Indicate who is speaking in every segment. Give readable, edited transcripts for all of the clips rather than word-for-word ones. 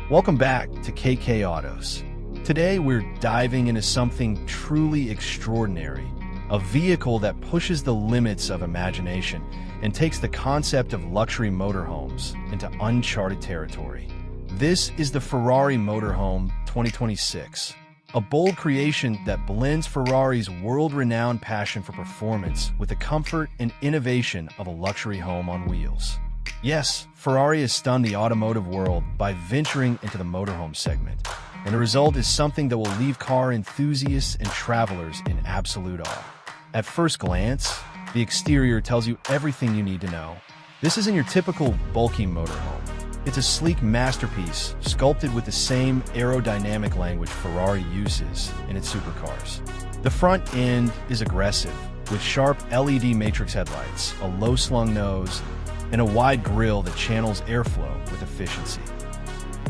Speaker 1: Welcome back to KK Autos. Today we're diving into something truly extraordinary, a vehicle that pushes the limits of imagination and takes the concept of luxury motorhomes into uncharted territory. This is the Ferrari Motorhome 2026, a bold creation that blends Ferrari's world-renowned passion for performance with the comfort and innovation of a luxury home on wheels. Yes, Ferrari has stunned the automotive world by venturing into the motorhome segment, and the result is something that will leave car enthusiasts and travelers in absolute awe. At first glance, the exterior tells you everything you need to know. This isn't your typical bulky motorhome. It's a sleek masterpiece sculpted with the same aerodynamic language Ferrari uses in its supercars. The front end is aggressive, with sharp LED matrix headlights, a low-slung nose, and a wide grille that channels airflow with efficiency.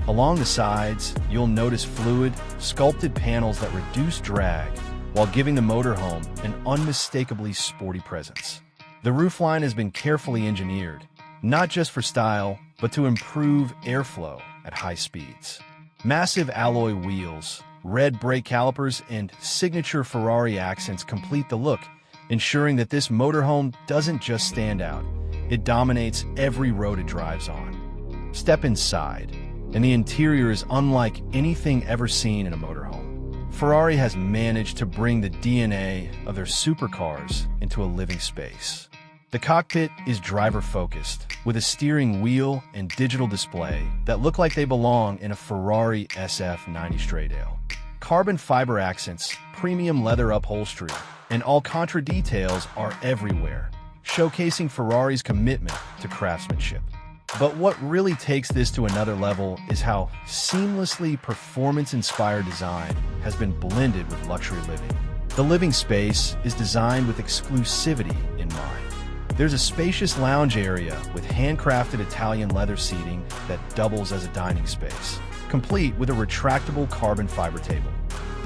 Speaker 1: Along the sides, you'll notice fluid, sculpted panels that reduce drag while giving the motorhome an unmistakably sporty presence. The roofline has been carefully engineered, not just for style, but to improve airflow at high speeds. Massive alloy wheels, red brake calipers, and signature Ferrari accents complete the look, ensuring that this motorhome doesn't just stand out. It dominates every road it drives on. Step inside, and the interior is unlike anything ever seen in a motorhome. Ferrari has managed to bring the DNA of their supercars into a living space. The cockpit is driver-focused, with a steering wheel and digital display that look like they belong in a Ferrari SF90 Stradale. Carbon fiber accents, premium leather upholstery, and Alcantara details are everywhere, showcasing Ferrari's commitment to craftsmanship. But what really takes this to another level is how seamlessly performance-inspired design has been blended with luxury living. The living space is designed with exclusivity in mind. There's a spacious lounge area with handcrafted Italian leather seating that doubles as a dining space, complete with a retractable carbon fiber table.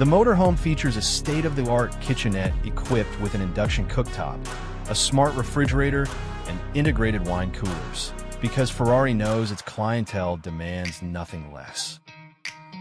Speaker 1: The motorhome features a state-of-the-art kitchenette equipped with an induction cooktop, a smart refrigerator, and integrated wine coolers, because Ferrari knows its clientele demands nothing less.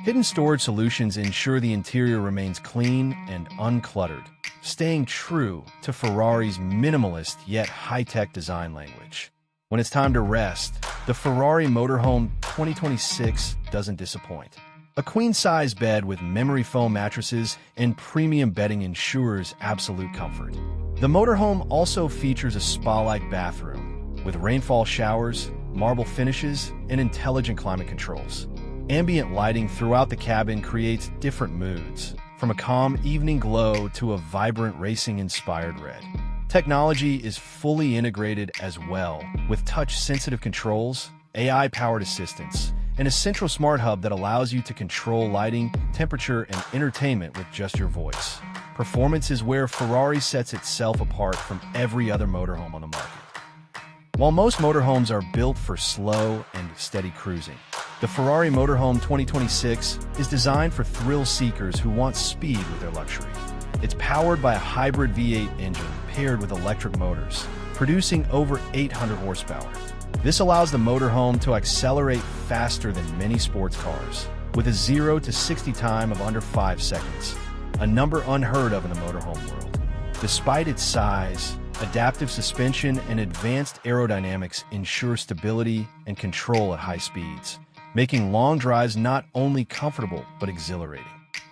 Speaker 1: Hidden storage solutions ensure the interior remains clean and uncluttered, staying true to Ferrari's minimalist yet high-tech design language. When it's time to rest, the Ferrari Motorhome 2026 doesn't disappoint. A queen-size bed with memory foam mattresses and premium bedding ensures absolute comfort. The motorhome also features a spa-like bathroom with rainfall showers, marble finishes, and intelligent climate controls. Ambient lighting throughout the cabin creates different moods, from a calm evening glow to a vibrant racing-inspired red. Technology is fully integrated as well, with touch-sensitive controls, AI-powered assistance, and a central smart hub that allows you to control lighting, temperature, and entertainment with just your voice. Performance is where Ferrari sets itself apart from every other motorhome on the market. While most motorhomes are built for slow and steady cruising, the Ferrari Motorhome 2026 is designed for thrill seekers who want speed with their luxury. It's powered by a hybrid V8 engine paired with electric motors, producing over 800 horsepower. This allows the motorhome to accelerate faster than many sports cars, with a 0 to 60 time of under 5 seconds, a number unheard of in the motorhome world. Despite its size, adaptive suspension and advanced aerodynamics ensure stability and control at high speeds, making long drives not only comfortable but exhilarating.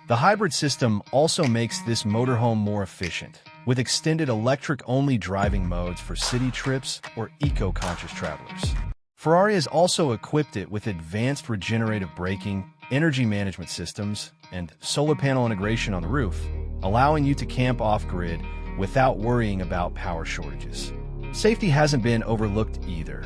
Speaker 1: The hybrid system also makes this motorhome more efficient, with extended electric-only driving modes for city trips or eco-conscious travelers. Ferrari has also equipped it with advanced regenerative braking, energy management systems, and solar panel integration on the roof, allowing you to camp off-grid without worrying about power shortages. Safety hasn't been overlooked either.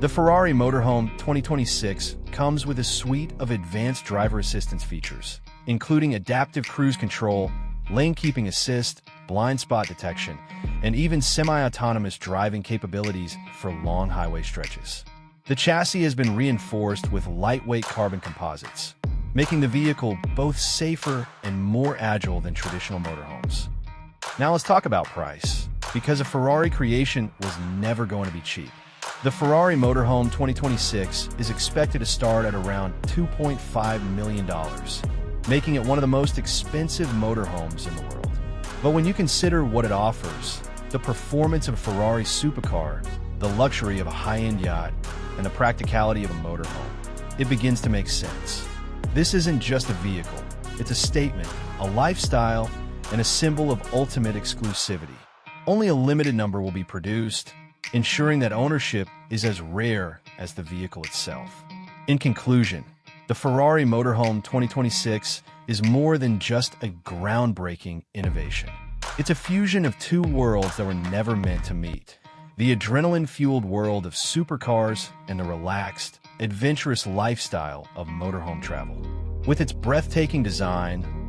Speaker 1: The Ferrari Motorhome 2026 comes with a suite of advanced driver assistance features, including adaptive cruise control, lane keeping assist, blind spot detection, and even semi-autonomous driving capabilities for long highway stretches. The chassis has been reinforced with lightweight carbon composites, making the vehicle both safer and more agile than traditional motorhomes. Now let's talk about price, because a Ferrari creation was never going to be cheap. The Ferrari Motorhome 2026 is expected to start at around $2.5 million, making it one of the most expensive motorhomes in the world. But when you consider what it offers, the performance of a Ferrari supercar, the luxury of a high-end yacht, and the practicality of a motorhome, it begins to make sense. This isn't just a vehicle, it's a statement, a lifestyle, and a symbol of ultimate exclusivity. Only a limited number will be produced, ensuring that ownership is as rare as the vehicle itself. In conclusion, the Ferrari Motorhome 2026 is more than just a groundbreaking innovation. It's a fusion of two worlds that were never meant to meet: the adrenaline-fueled world of supercars and the relaxed, adventurous lifestyle of motorhome travel. With its breathtaking design,